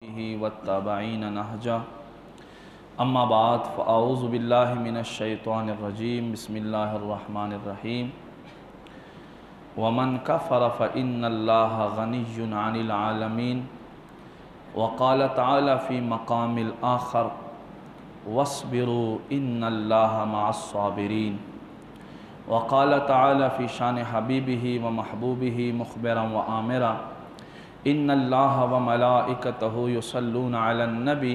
वत्ताबईन नहजा अम्मा बाद फ़अऊज़ु बिल्लाहि मिनश्शैतानिर्रजीम बिस्मिल्लाहिर्रहमानिर्रहीम वमन कफ़र फ़इन्नल्लाहा गनिय्युन अनिल आलमीन वक़ाल तआला फ़ी मक़ामिल आख़र वस्बिरु इन्नल्लाहा मअस्साबिरीन वक़ाल तआला फ़ी शान हबीबिही व महबूबिही मुख़बिरन व आमिरा इन्नल्लाहा व मलाइकतहु युसल्लूना अलन नबी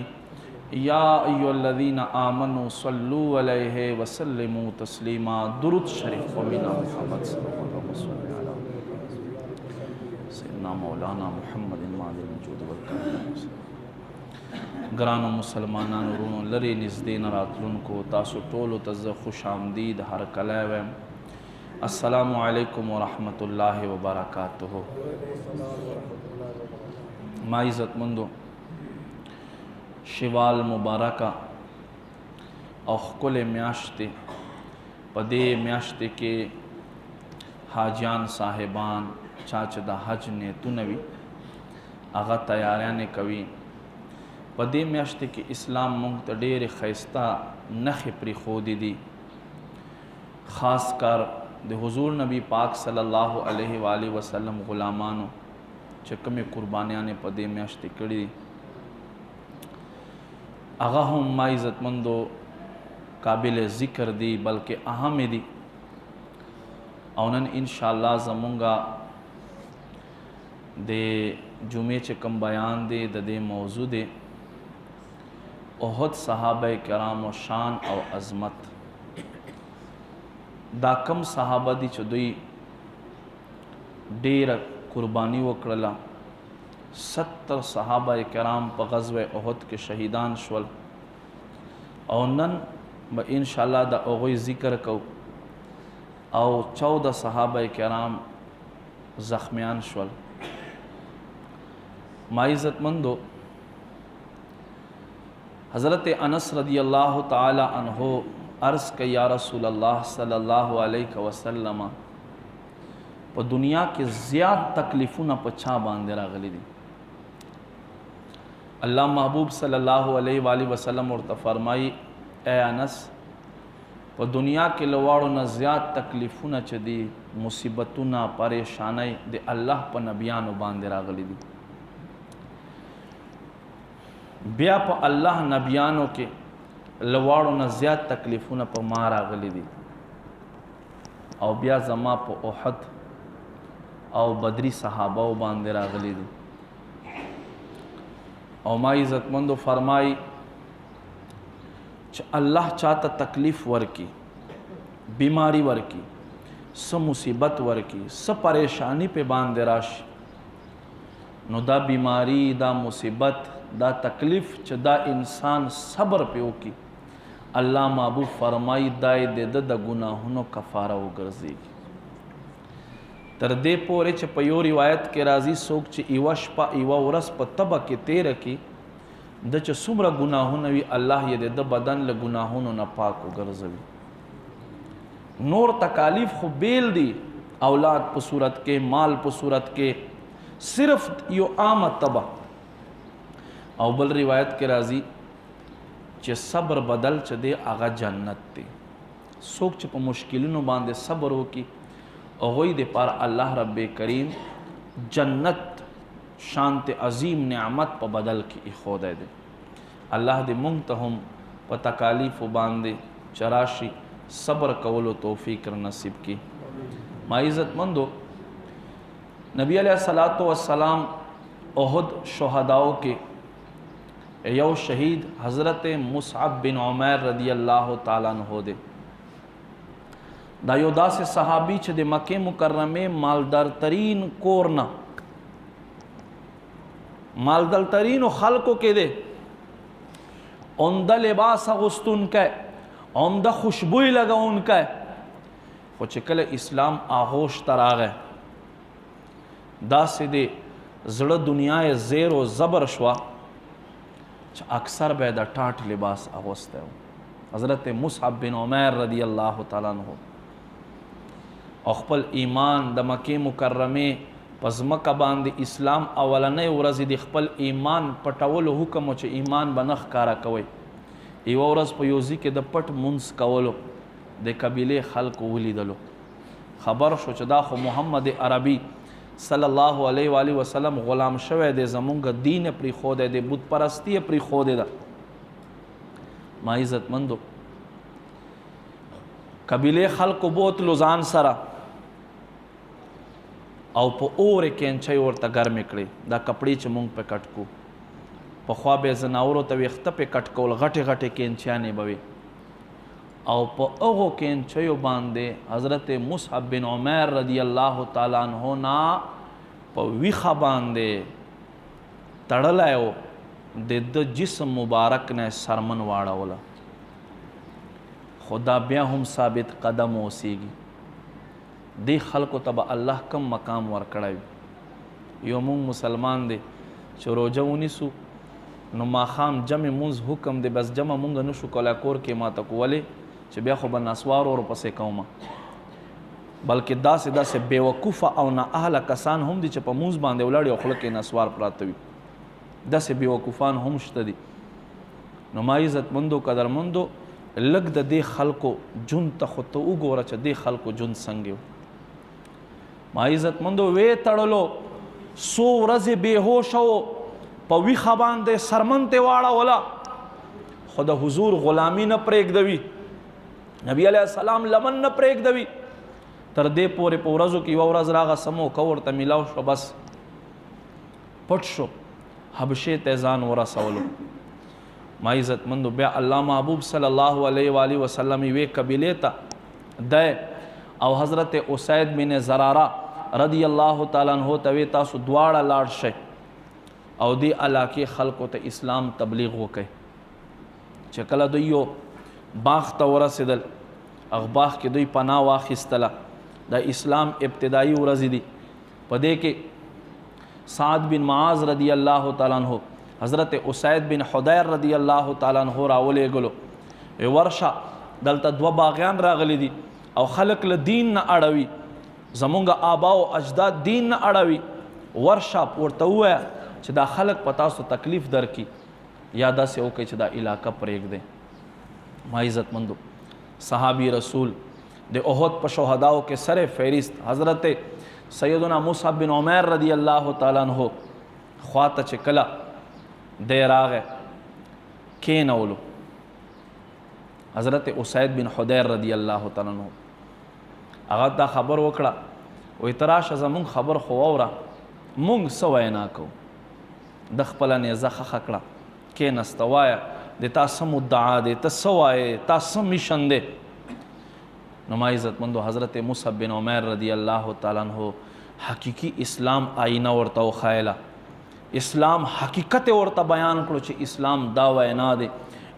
या अय्युहल्लज़ीना आमनू सल्लू अलैहि व सल्लिमू तस्लीमा। दुरूद शरीफ व मिना मुहम्मद सल्लल्लाहु अलैहि वसल्लम सय्यदना मौलाना मुहम्मद मादिल वजूद वल करम। ग्रानो मुसलमानानो रूनो लरे निज़दीन रातलुन को तासु टोलो तज़ खुश आमदीद हर कलावम। अस्सलामु अलैकुम व रहमतुल्लाहि व बरकातुहु। माइज़तमंदो शिवाल मुबारका और खुले म्याश्ते पदे म्याश्ते के हाजियान साहिबान चाचदा हज ने तुनवी आगा तैयारियां ने कवि पदे म्याश्ते के इस्लाम मुंगत डेर खैस्ता नख प्री खोदी दी ख़ास कर दे हुजूर नबी पाक सल्लल्लाहु अलैहि वसल्लम ग़ुलामानो चकमे कुर्बानियाँ ने पदे म्याश्ते कड़ी आगा हम माइज़तमंदो काबिल ज़िक्र दी बल्कि अहम दी औनन इंशाअल्लाह ज़मूंगा दे जुमे चकम बयान दे दे मौजू दे ओहद सहाबा कराम व शान और अज़मत दाकम सहाबा दी चुदई डेर कुर्बानी वकड़ला 70 सहाबा कराम पर ग़ज़वे ओहद के शहीदान शवल और नन ब इंशाअल्लाह दा ओगोई ज़िक्र को और 14 सहाबा कराम ज़ख्मियान शवल। माइज़तमंदो हज़रत अनस रदियल्लाहु ताला अन्हो अर्ज़ क या रसूल अल्लाह सल्लल्लाहु अलैहि वसल्लम पर दुनिया के ज़्यादा तकलीफ़ों न पछा बांधे रागली दी। अल्लाह महबूब सल्लल्लाहु अलैहि वसल्लम और फरमाई ए अनस पर दुनिया के लवाड़ो न ज़्यादा तकलीफ़ों न चदी मुसीबतों न परेशानी दे अल्लाह पर नबियान बांधे रागली दी। ब्या पर अल्लाह नबियानों के लवाड़ो न ज़्यादा तकलीफ़ों न पर मार रागली दी और ब्या जमा पर ओहद और बदरी सहाबा बांधे रागली दी। और माई इज़्ज़तमंदो फरमाई अल्लाह चाहता तकलीफ़ वर की बीमारी वर की स मुसीबत वर की स परेशानी पे बांधे राश नो दा बीमारी दा मुसीबत दा तकलीफ़ च दा इंसान सब्र पे की अल्लाह महबूब फरमाई दाए दे द गुनाहों कफ़ारा व गर्ज़ेगी। तरदे पोरे च पयो रिवायत के राजी सोक च इवश पा इवा वरस प तब के तेर की द च सुमर गुनाहों नवी अल्लाह ये दे द बदन ल गुनाहों न पाक गर्जवी। नूर तकालीफ खु बेल दी औलाद प सूरत के माल प सूरत के सिर्फ यो आम तबा और बल रिवायत के राजी च सब्र बदल च दे आगा जन्नत ते सोक च प मुश्किलों बांधे सब्र हो की और दे पार अल्लाह रब्बे करीम जन्नत शांत अजीम नेमत पर बदल की खोद दे अल्लाह दे मुंतहम प तकालीफ़ बांधे चराशी सब्र कवलो तौफीक नसीब की। माइज़तमंदो नबी अलैहिस्सलातु वस्सलाम ओहद शहदाओं के यो शहीद हज़रत मुसअब बिन उमैर रदियल्लाहु ताला अन्हु दे दायोदा से सहाबी छ दे मक्के मुकर्रमे मालदार तरीन कोरना मालदार तरीन खल्को के दे उमदा लिबास गुस्त उनका उमदा खुशबुई लगा उनका वो चिकल इस्लाम आहोश तरा गए दा से दे जड़ दुनिया ज़ेर व ज़बर शवा अक्सर बैदा टाट लिबास आगोस्त है हज़रत मुसअब बिन उमैर रदियल्लाहु ताला अन्हु अखपल ईमान द मक्के मुकर्रमे پس مکه باندې اسلام اولنۍ ورځ د خپل ایمان پټولو حکم و چې ایمان به نه ښکاره کوئ. یوه ورځ په یو ځای کې د پټ مونځ کولو د قبیلې خلکو ولیدلو. خبر شو چې دا خو محمد عربي صلی الله علیه و آله وسلم غلام شوی دی، زمونږ دین یې پرېښودی دی، بت پرستي یې پرېښودې ده. ما عزتمندو قبیلې خلکو بوتلو ځان سره او په اورې کینچۍ ورته ګرمې کړې، دا کپړې چې مونږ پې کټ کو. پخوا به یې زناورو ته ویښته پې کټ کول، غټې غټې کینچیانې به وې، او په هغو کینچیو باندې حضرت مصعب بن عمیر رضی الله تعالی عنہ نه په ویښه باندې تړلی و، د ده جسم مبارک نه سرمن واړوله. خدا بیا هم ثابت قدم اوسیږي. دې خلکو ته به الله کم مقام ورکړی وي. یو مونږ مسلمان دی چې روژه ونیسو نو ماښام جمع مونځ حکم دی، بس جمع مونږ نه شو کولی کور کې ماته کو، ولې چې بیا خو به نسوار ورپسې کومه. بلکې داسې داسې بېوقوفه او نااهله کسان هم دي چې په مونځ باندې ولاړ او خوله کې نسوار پراته وي. داسې بېوقوفان هم شته دي. نو ما عزتمندو قدرمندو لږ د دې خلکو ژوند ته خو ته وګوره چې دې خلکو ژوند څنګه و. ما عزتمندو وې تړلو، څو ورځې بېهوشه و، په ویښه باندې سرمن ته واړوله، خو د حضور غلامي نه پرېږدوي، نبی علیه السلام لمن نه پرېږدوي. تر دې پورې په ورځو کې یوه ورځ راغه سمو که ورته میلاو شو، بس پټ شو، حبشې ته ځان ورسولو. ما عزتمندو بیا الله محبوب صلی الله علیه و آله وسلم یوې قبیلې ته دی او حضرت اسید بن زراره رضی الله تعالی عنہ ته وی تاسو دواړه لاړ شئ او دې علاقې خلکو ته اسلام تبلیغ وکړئ. چې کله دوی یو باغ ته ورسېدل، هغه باغ کې دوی پناه واخیستله. د اسلام ابتدایي ورځې دي. په دې کې سعد بن معاذ رضی الله تعالی عنہ حضرت اسید بن حضیر رضی الله تعالی عنہ راولېږلو، ورشه دلته دوه باغیان راغلي دي او خلک له دین نه اړوي، زمونږ آبا او اجداد دین نه اړوي، ورشه ورته ووایه چې دا خلک په تاسو تکلیف درکړي یا داسې وکړئ چې دا علاقه پرېږدئ. ما عزتمندو صحابي رسول د احد په شهداو کې سر فهرست حضرت سیدنا مصعب بن عمیر رضی الله تعالی عنہ خواته چې کله دی راغی کېنولو، حضرت اسید بن حضیر رضی الله تعالی عنہ هغه دا خبر وکړه، وایي ته راشه زمونږ خبر خو واوره، مونږ څه وینا کوو. د خپله نیزه ښخه کړه، کېنسته، وایه د تا څه مدعا دی، ته څه وایې، تا څه میشن دی. نو ما عزتمندو حضرت مصعب بن عمیر رضی الله تعالی عنہ حقیقي اسلام آئینه ورته وښایله، اسلام حقیقت ورته بیان کړو چې اسلام دا وینا دی،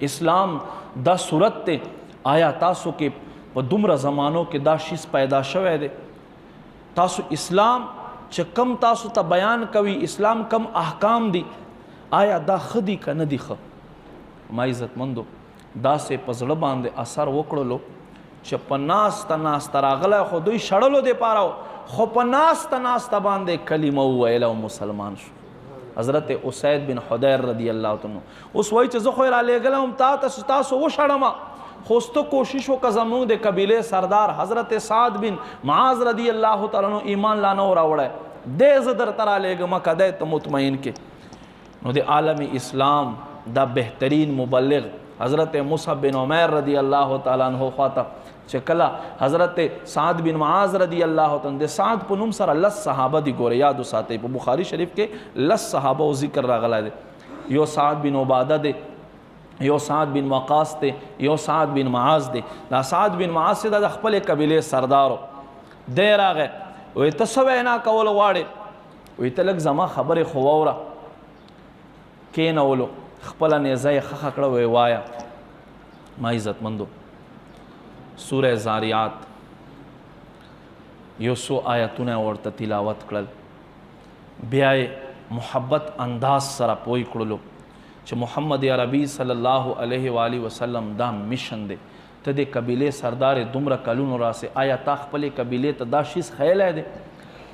اسلام دا صورت دی. آیا تاسو کې په دومره زمانو کې دا شیز پیدا شوی دی؟ تاسو اسلام چې کم تاسو ته بیان کوي، اسلام کم احکام دي، آیا دا ښه دي که نه دي ښه؟ ما عزتمندو داسې په زړه باندې اثر وکړلو چې په ناسته ناسته راغلی، خو دوی شړلو دپاره، خو په ناسته ناسته باندې کلمه وویله او مسلمان شو. حضرت اسید بن حضیر رضی الله عنہ اوس وایي چې زه خو یې رالیږلی هم تاسو وشړمه، خو ته کوشش وکړه زموږ د قبیلې سردار حضرت سعد بن معاذ رضی الله تعالی عنہ ایمان لا نه راوړی، دی زه درته رالیږمه که دی ته مطمئن کې. نو د عالم اسلام دا بهترین مبلغ حضرت مصعب بن عمیر رضی الله تعالی عنہ خواته چې کله حضرت سعد بن معاذ رضی الله تعالی د سعد په نوم سره 10 صحابه دي، ګوره یاد وساتئ، په بخاري شریف کې 10 صحابه او ذکر راغلی دی. یو سعد بن عباده دی، یو سعد بن وقاص دی، یو سعد بن معاذ دی. دا سعد بن معاذ چې د خپل قبیلې سردارو دی راغی، وایي ته څه وینا کول غواړې؟ وایي ته لږ زما خبرې خو واوره. کېنولو، خپله نیزه یې ښخه کړه، وایي وایه. ما عزتمندو سوره زاریات یو څو آیتونه ورته تلاوت کړل، بیا یې محبت انداز سره پوی کړلو چې محمد عربي صلی الله علیه و آله وسلم دا میشن دی. ته د قبیلې سردار دومره کلونو راسې، آیا تا خپلې قبیلې ته دا شیز خیلی دی؟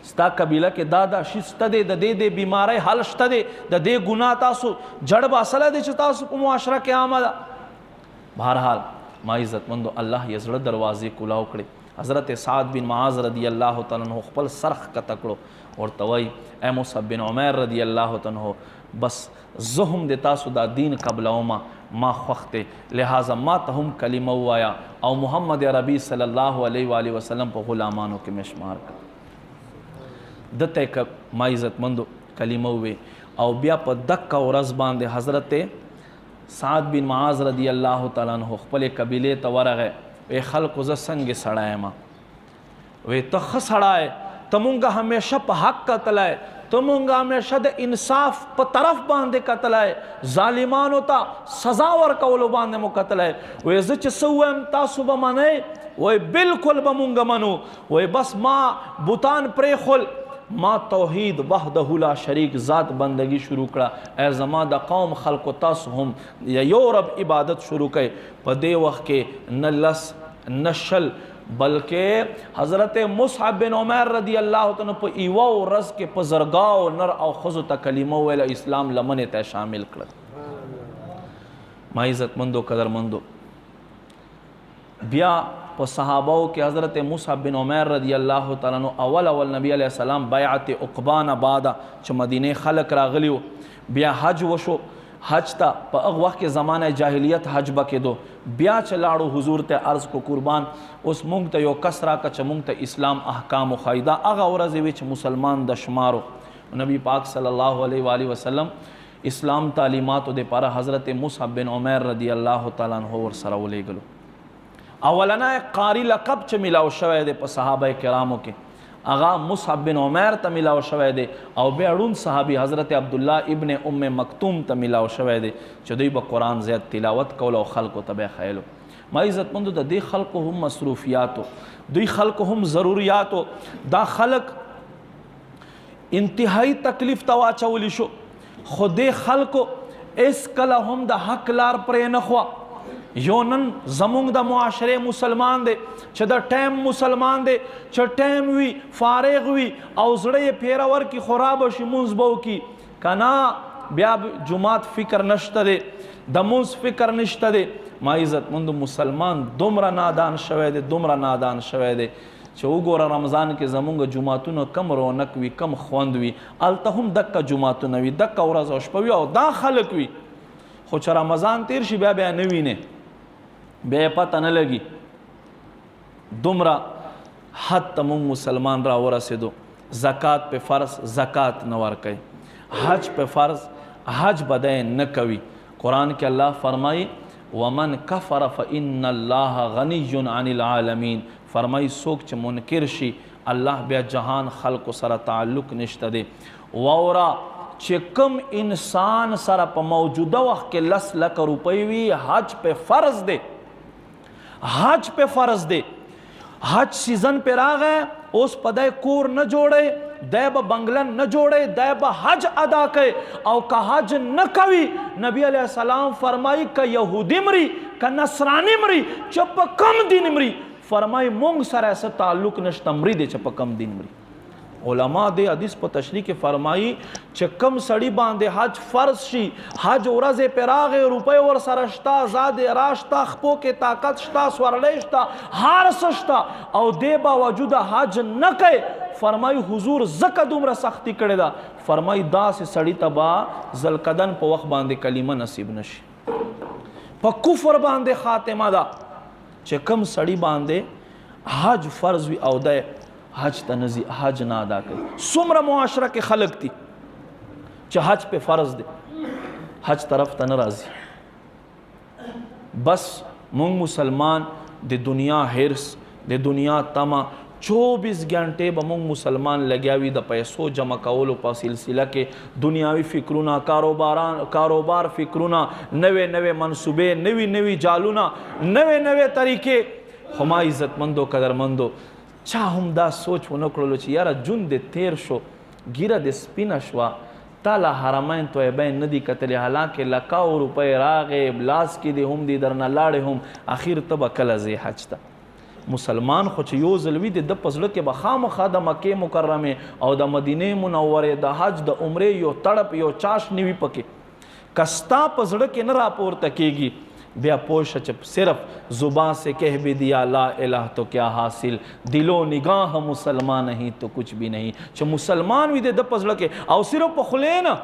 ستا قبیله کې دا شي شته دی د دې بیمارۍ حل شته دی د دې ګناه تاسو جړ به اصله دی چې تاسو په معاشره کې عامه ده. بهرحال ما عزتمندو الله یې زړه دروازې کولاو کړې. حضرت سعد بن معاذ رضی الله تعالی عنہ خپل سرخ کته کړو ورته وایي اے مصعب بن عمیر رضی الله تعالی عنہ بس زه هم د تاسو دا دین قبلومه ما خوښ دی لہذا ما ته هم کلمه ووایه او محمد عربي صلی الله علیه و آله وسلم په غلامانو کې مې شمار کړ. دته که ما عزتمندو کلمه ووې او بیا په دقه ورځ باندې حضرت سعد بن معاذ رضی الله تعالی عنہ خپلې قبیلې ته ورغی. وی خلکو زه څنګه سړی یم؟ وی ته ښه سړی ته مونږ همیشه په حق کتلی ته مونږ همیشه د انصاف په طرف باندې کتلی ظالمانو ته سزا ورکولو باندې مو کتلی. وی زه چې څه ووایم تاسو به منئ؟ وی بالکل به مونږ منو. وی بس ما بوتان پرېښول ما توحید وحده لا شریک ذات بندگی شروع کړه. ای زما د قوم خلکو تاسو هم یو رب عبادت شروع کړئ. په دې وخت کې نه لس نه شل بلکې حضرت مصعب بن عمیر رضی الله تعالی په ایوه ورځ کې په زرګاو نر او ښځو ته کلمه ویله اسلام لمنې ته شامل کړل. ما عزتمندو قدرمندو بیا په صحاباو کې حضرت مصعب بن عمیر رضی الله تعالی عنہ اول نبی علیہ السلام بیعت عقبہ بعد چې مدینه خلق راغلیو بیا حج وشو. حج ته په هغه وخت کې زمانه جاهلیت حج به کېدو. بیا چې لاړو حضور ته عرض کو قربان اوس مونږ ته یو کس راکړه چې مونږ ته اسلام احکام وښایي. دا هغه ورځ وي چې مسلمان د شمارو. نبی پاک صلی الله علیه و آله وسلم اسلام تعلیماتو دپاره حضرت مصعب بن عمیر رضی الله تعالی عنہ ورسره ولیږلو. اولنا قاری لقب چې ملاو شوی دی په صحابه کرامو کې هغه مصعب بن عمیر ته ملاو شوی دی او بیا ړوند صحابي حضرت عبدالله ابن ام مکتوم ته ملاو شوی دی چې دوی به قرآن زیات تلاوت کول او خلکو ته به خیلو. ما عزتمندو د دې خلکو هم مصروفیاتو دوی خلکو هم ضروریاتو دا خلک انتهایی تکلیف ته واچولی شو خو دې خلکو اس کله هم د حق لار پرې نه خوا. یو نن زمونږ د معاشره مسلمان دی چې د ټایم مسلمان دی چې ټایم وي فارغ وي او زړه یې پیره ورکړي خراب شي مونځ به وکړي که نه بیا جماعت فکر نشته دی د مونځ فکر نشته دی. ما عزتمندو مسلمان دومره نادان شوی دی دومره نادان شوی دی چې وګوره رمضان کې زمونږ جماعتونه کم رونق وي کم خوند وي هلته هم دقه جماعتونه وي دقه ورځ او شپه وي او دا خلک وي خو چې رمضان تیر شي بیا نه وینې بیا پته نه لګي. دومره حد ته مونږ مسلمان را ورسېدو. زکات په فرض زکات نه ورکوي. حج په فرض حج بدی نه کوي. قرآن کې الله فرمایي ومن کفر فإن الله غنی عن العالمین. فرمایي څوک چې منکر شي الله بیا جهان خلکو سره تعلق نشته دی. واوره چې کوم انسان سره په موجوده وخت کې 10 لک روپۍ وي حج په فرض دی. حج په فرض دی. حج سیزن پہ راغی اوس په دای کور نه جوړی دای به بنگلن نه جوړی دای به حج ادا کوي او که حج نه کوي نبی علیہ السلام فرمایي که یهودی مري که نصرانی مري چې په کم دین مري فرمایي مونږ سره څه تعلق نشته مري دی چې په کم دین مري. علماء دې حدیث په تشریح کې فرمایي چې کم سړی باندې حج فرض شي حج ورځې پې راغې روپۍ ورسره شته زادې راشته خپو کې طاقت شته سورلی شته هر څه شته او دې باوجوده حج نه کوي فرمایي حضور ځکه دومره سختی کړې ده فرمایي داسې سړي ته به ذلقدن په وخت باندې کلمه نصیب نشي. په کفر باندې خاتمه ده چې کم سړی باندې حج فرض وي او دی حج ته نزي حج نه ادا کوي. څومره معاشره کې خلک دي چې حج په فرض دی حج طرف ته نه راځي. بس مونږ مسلمان د دنیا حرص د دنیا طمع 24 घंटे به مونږ مسلمان لګیاوي د پیسو جمع کولو په سلسله کې دنیاوي فکرونه کاروبار فکرونه نوې منصوبې نوې جالونه نوې طریقې. خو ما عزتمندو قدرمندو چا هم دا سوچ ونه کړلو چې یاره جون دې تیر شو ګیره دې سپینه شوه تا له حرمین طیبین نه دي کتلې حالانکې لکاو روپۍ راغې لاس کې دې هم دي درنه لاړې هم اخیر ته به کله ځې حج ته. مسلمان خو چې یو ځل وي د په زړه کې به خامخا د مکې مکرمې او د مدینې منورې د حج د عمرې یو تړپ یو چاش نه وي پکې که ستا په زړه کې نه راپورته کېږي بیا پوشه چې صرف زبان سے کہہ بھی دیا لا الہ تو کیا حاصل دل و نگاہ مسلمان نہیں تو کچھ بھی نہیں چې مسلمان وي د په زړه کې او صرف په خولې نه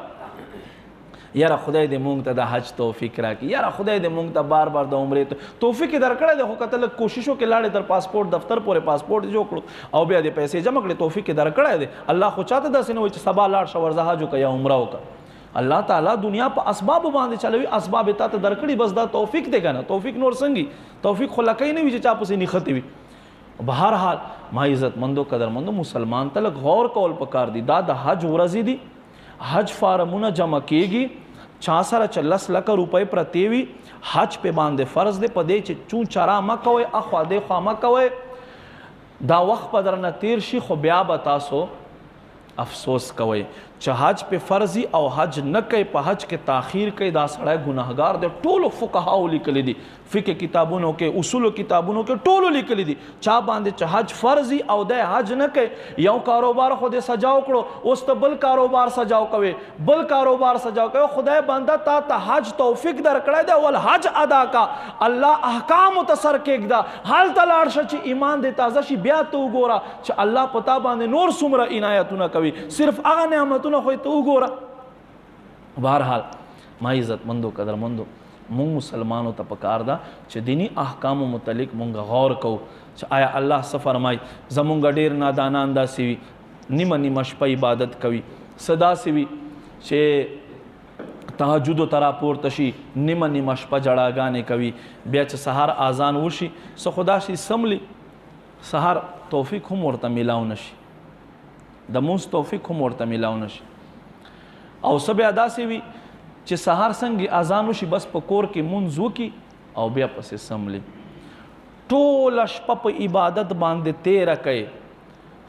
یاره خدای دې مونږ ته د حج توفیق راکړي یاره خدای دې مونږ ته بار بار د عمرې توفیق یې درکړی دی خو که ته لږ کوشش وکړې لاړې تر پاسپورټ دفتر پورې پاسپورټ جوړ کړو او بیا دې پیسې جمع کړې توفیق یې درکړی دی الله خو چاته داسې نه وایي چې سبا لاړ شه ورځه حج وکړه یا عمره وکړه الله تعالی دنیا په اسبابو باندې چلوي اسباب تا ته درکړي بس دا توفیق دی کنه توفیق نور څنګه توفیق خو لکه نه وي چې چا پسې نښتې وي بهر حال ما عزت مندو قدر مندو مسلمان ته لږ غور کول پکار دي دا د حج ورځې دي حج فارمونه جمع کېږي چا سره چې 10 لک روپۍ پرتې وي حج په باندې فرض دی په دې چې چون چرا مه کوئ اخوا دېخوا مه کوئ دا وخت په درنه تیر شي خو بیا به تاسو افسوس کوئ چې حج په فرضي او حج نه کوي په حج کې تاخیر کوي دا سړی ګناهګار دی ټولو فقهاو لیکلي دي فقه کتابونو کې اصولو کتابونو کې ټولو لیکلي دي چا باندې چې حج فرضي او د حج نه کوي یو کاروبار خو دې سجاو کړو اوس ته بل کاروبار سجاو کوي بل کاروبار سجاو کوي خدای بنده تا ته حج توفیق درکړی دی ول حج ادا کا الله احکام ته سر کېږده هلته لاړ شه چې ایمان دې تازه شي بیا ته وګوره چې الله پتا باندې نور څومره عنایتونه کوي صرف هغه نعمتونه خو ته وګوره بهرحال ما عزت مندو قدر مندو مونږ مسلمانو ته پکار ده چې دینی احکامو متعلق مونږ غور کوو چې آیا الله څه فرمایي زمونږ ډېر نادانان داسې وي نیمه نیمه شپه عبادت کوي څه داسې وي چې تهجدو ته راپورته شي نیمه نیمه شپه جړاګانې کوي بیا چې سهار اذان وشي څه خدا شي سملی سهار توفیق هم ورته میلاو نشي د مونځ توفیق هم ورته میلاو نشي او څه بیا داسې وي چې سهار څنګه اذان وشي بس په کور کې مونځ وکړي او بیا پسې سملی ټوله شپه په عبادت باندې تیره کوي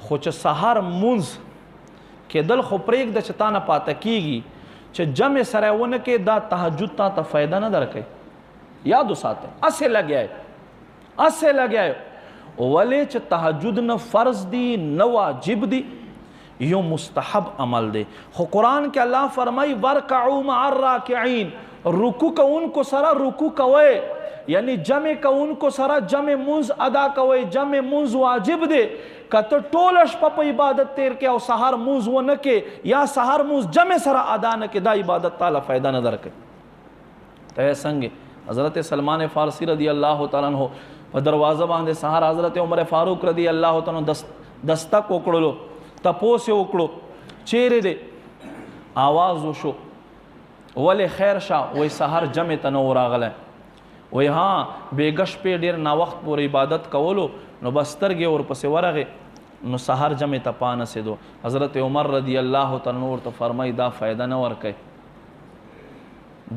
خو چې سهار مونځ کېدل خو پرېږده چې تا نه پاته کېږي چې جمع سره ونه کې دا تهجد تا ته فایده نه درکوي یاد وساتئ اسې لګیا یو ولې چې تهجد نه فرض دی نه واجب دی یو مستحب عمل دی خو قرآن کې الله فرمائی ورکعوا مع الراکعین رکوع کوونکو سره رکوع کوئ یعنی جمع کوونکو سره جمع منز ادا کوئ جمع منز واجب دی که ته ټوله شپه په عبادت تیر کې او سهار منز ونه کې یا سهار منز جمع سره ادا نه کې دا عبادت تعالی فایده نه درکوي ته څنګه حضرت سلمان فارسی رضی الله تعالی عنہ په دروازه باندې سهار حضرت عمر فاروق رضی الله تعالی عنہ دستک وکړلو تپوس یې وکړو چیرې دی آواز وشو ولې خیر شه وایي سهار جمع ته نه و راغلی وایي ها بېګه شپې ډېر ناوخت پورې عبادت کولو نو بس سترګې ورپسې ورغې نو سهار جمع ته پانسېدو حضرت عمر رضی الله تعالی عنہ ورته فرمایي دا فایده نه ورکوي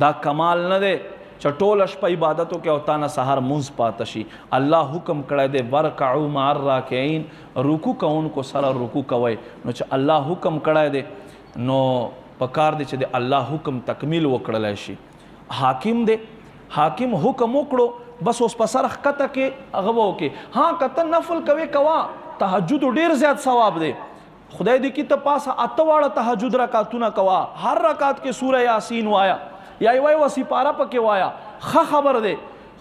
دا کمال نه دی چې ټوله شپه عبادتو کې او تا نه سهار مونځ پاته شي الله حکم کړی دی ورکعوا مع الراکعین رکوع کوونکو سره رکوع کوئ نو چې الله حکم کړی دی نو پکار دی چې د الله حکم تکمیل وکړلی شي حاکم دی حاکم حکم وکړو بس اوس په سر ښکته کې هغه به وکړي ها که ته نفل کوې کوه تهجد ډېر زیات ثواب دی خدای دې کې ته پاسه 8 واړه تهجد رکعتونه کوه هر رکعت کې سوره یاسین وایا یا یوه سپاره پکې وایا ښه خبر دی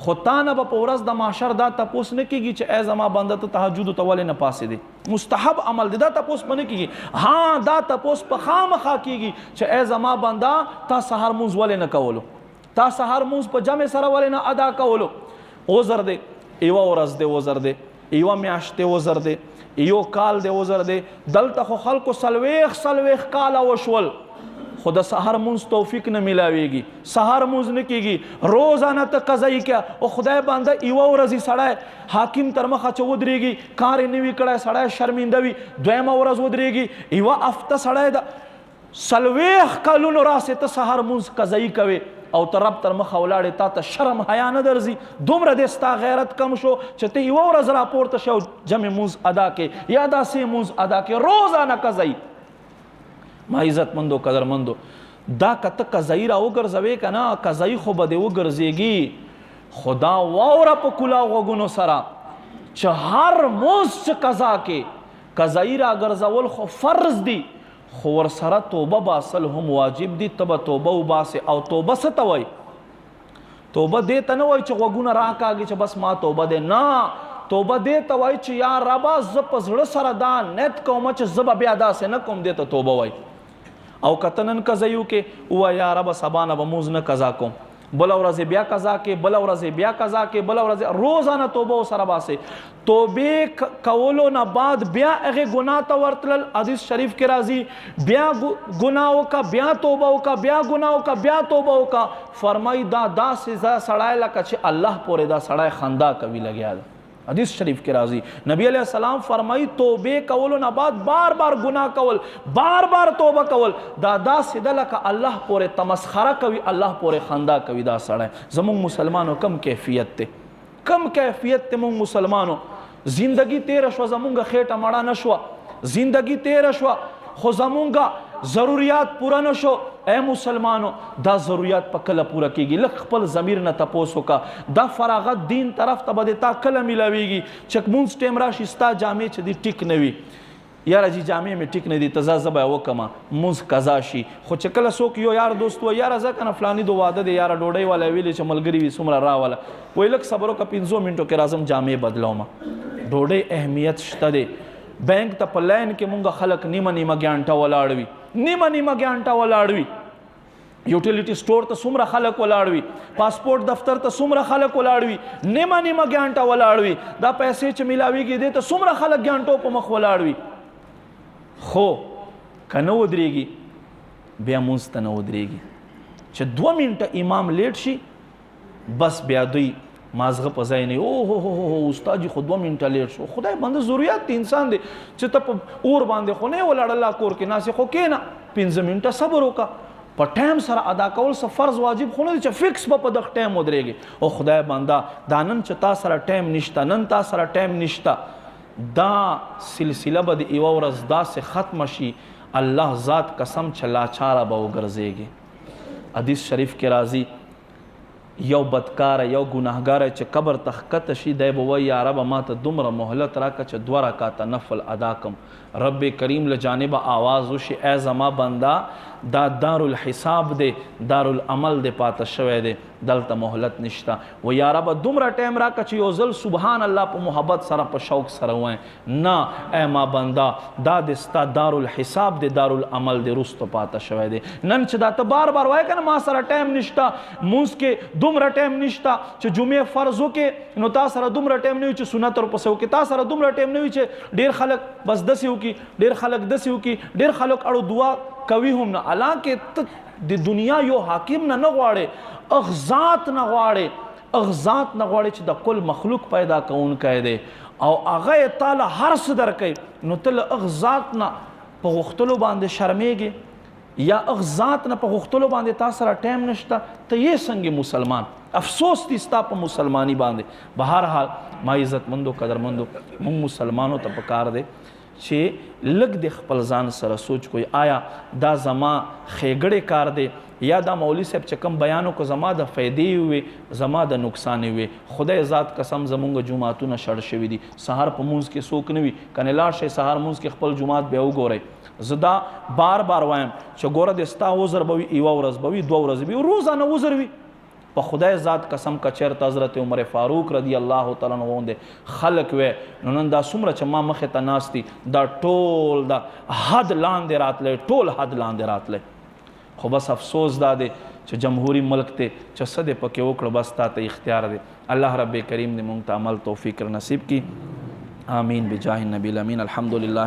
خو تا نه به په ورځ د محشر دا تپوس نه کېږي چې ای زما بنده ته تهجدو ته ولې نه پاسېدې مستحب عمل دی دا تپوس به نه کېږي ها دا تپوس په خامخا کېږي چې ای زما بنده تا سهار مونځ ولې نه کولو تا سهار مونځ په جمع سره ولې نه ادا کولو عذر دی یوه ورځ دی عذر دی یوه میاشت دی عذر دی یو کال دی عذر دی دلته خو خلکو څلوېښت کاله وشول خو د سهار مونځ توفیق نه میلاویږي سهار مونځ نه کېږي روزانه ته قضایي کړه او خدای بنده یوه ورځ سړی حاکم تر مخه چې ودرېږي کار یې نه وي کړی سړی شرمنده وي دویمه ورځ ودرېږي یوه هفته سړی د 40 کلونو راسې ته سهار مونځ قضایي کوې او ته رب تر مخه ولاړې تا ته شرم حیا نه درځي دومره دې ستا غیرت کم شو چې ته یوه ورځ راپورته شې او جمع مونځ ادا کړې یا داسې مونځ ادا کړې روزانه قضایي ما عزت مندو قدر مندو دا کته قضایی را وګرځوي که نه قضایی خو به دې وګرځېږي خدا واوره په کلا غوږونو سره چې هر مونځ چې قضا کې قضایي راګرځول خو فرض دي، خو ورسره توبه باسل هم واجب دي. ته به توبه وباسې. او توبه څه ته وایي؟ توبه دې ته نه وایي چې غوږونه راکاږي چې بس ما توبه دی. نه، توبه دې ته وایي چې یا ربه زه په زړه سره دا نیت کوم چې زه به بیا داسې نه کوم. دې ته توبه وایي. او که ته نن قضا یو کې ووایه یا ربه سبا نه به مونځ نه قضا کوم، بله ورځ بیا قضا کې، بله ورځ بیا قضا کې، بله ورځ روزانه توبه ورسره باسئ. توبې کولو نه بعد بیا هغې ګناه ته ورتلل، حدیث شریف کې راځي بیا ګناه وکړه، بیا توبه وکړه، بیا ګناه وکړه، بیا توبه وکړه. فرمایي دا داسې سړی لکه چې الله پورې دا سړی خندا کوي لګیا ده. حدیث شریف کې راځي نبی علیہ السلام فرمایي توبې کولو نه بعد بار بار ګناه کول، بار بار توبه کول، دا داسې ده لکه الله پورې تمسخره کوي، الله پورې خندا کوي دا سړی. زمونږ مسلمانو کم کیفیت دی، کم کیفیت دی مونږ مسلمانو. زندگی تیره شوه زمونږ خېټه مړه نه شوه، زندگی تیره شوه خو زمونږ ضروریات پوره نه شو. اے مسلمانو دا ضروریات په کله پوره کیږي؟ لږ خپل ضمیر نه تپوس وکړه. دا فراغت دین طرف ته به د تا کله میلاویږي چې مونځ ټیم راشي ستا جامې چې دي ټیک نه وي، یاره جی جامې مې ټیک نه دي ته ځه زه به یې وکړمه، مونځ قضا شي. خو چې کله څوک یو یار دوست وایي یاره ځه که نه فلاني د واده دی، یاره ډوډۍ والا ویلې چې ملګري وي څومره راوله، وایي لږ صبر وکړه 15 منټو کې راځم جامې بدلومه. ډوډۍ اهمیت شته دی. بینک ته په لاین کې مونږ خلک نیمه نیمه ګانټه ولاړ وي، نیمه نیمه ګانټه ولاړ وي. یوټیلیټي سټور ته څومره خلک ولاړ وي، پاسپورټ دفتر ته څومره خلک ولاړ وي، نیمه نیمه ګانټه ولاړ وي. دا پیسې چې میلاویږي دې ته څومره خلک ګانټو په مخ ولاړ وي. خو که نه ودرېږي بیا مونځ ته نه ودرېږي. چې 2 منټه امام لیټ شي بس بیا دوی مازغه په ځای نه او استاد جی خو 2 منټه لیټ شو. خدای بنده ضرورت دی انسان دی چې ته په اور باندې خو نه ولاړ، الله کور کې ناسې خو کېنه 15 منټه صبر وکړه. په ټایم سره ادا کول څه فرض واجب خو نه دی چې فکس به په دغه ټایم ودرېږي. او خدای بنده دا نن چې تا سره ټایم نشته، نن تا سره ټایم نشته، دا سلسله به د یوه ورځ داسې ختمه شي الله ذات قسم چې لاچاره به وګرځېږي. حدیث شریف کې راځي یو بدکاره یو ګناهګاره چې قبر ته ښکته شي دی به وایي یا ربه ما ته دومره مهلت راکړه چې 2 رکعاته نفل ادا کړم. رب کریم له جانبه آواز وشي ای زما بنده دا دارالحساب دی، دارالعمل دی پاته شوی دی، دلته مهلت نشته. و یا ربه دومره ټایم راکړه چې یو ځل سبحان الله په محبت سره په شوق سره وایم. نه ای ما بنده دا د ستا دارالحساب دی، دارالعمل دی، رستو پاته شوی دی. نن چې دا ته بار بار وایې که نه ما سره ټایم نشته، مونځ کې دومره ټایم نشته چې جمعې فرض وکې نو تا سره دومره ټایم نه وي چې سنت ورپسې وکړې، تا سره دومره ټایم نه وي چې ډېر خلک بس داسې وکړي، ډېر خلک داسې وکړي، ډېر خلک اړو دعا کوي هم نه. حالانکه ته د دنیا یو حاکم نه غواړې، اغذات نه غواړې، اغذات نه غواړې چې د کل مخلوق پیدا کوونکی دی او هغه یې تاله هر څه درکوي، نو ته له اغذات نه په غوښتلو باندې شرمېږې یا اغذات نه په غوښتلو باندې تا سره ټایم نشته، ته یې څنګه مسلمان؟ افسوس دی ستا په مسلمانی باندې. بهرحال ما عزتمندو قدرمندو مونږ مسلمانو ته پکار دی چې لږ د خپل ځان سره سوچ کوئ آیا دا زما ښېګړې کار دی یا دا مولوي صاحب چې کوم بیان وکړو زما د فایدې وي زما د نقصان وي. خدای ذات قسم زمونږ جوماتونه شړ شوي دي، سهار په مونځ کې څوک نه وي، کنې لاړ شئ سهار مونځ کې خپل جومات بیا وګورئ. زه دا بار بار وایم چې ګوره د ستا عذر به وي، یوه ورځ به وي، 2 ورځې به وي، روزانه عذر وي. په خدای ذات قسم که چېرته حضرت عمر فاروق رضی الله تعالی عنه غوندې خلک وی نو نن دا څومره چې ما مخې ته ناست دي دا ټول دا حد لاندې راتلی، ټول حد لاندې راتلی. خو بس افسوس دا دی چې جمهوری ملک دی چې څه دې پکې وکړه بس تا ته اختیار دی. الله رب کریم دې مونږ ته عمل توفیق نصیب کړي. آمین بجاه النبی الامین. الحمدلله.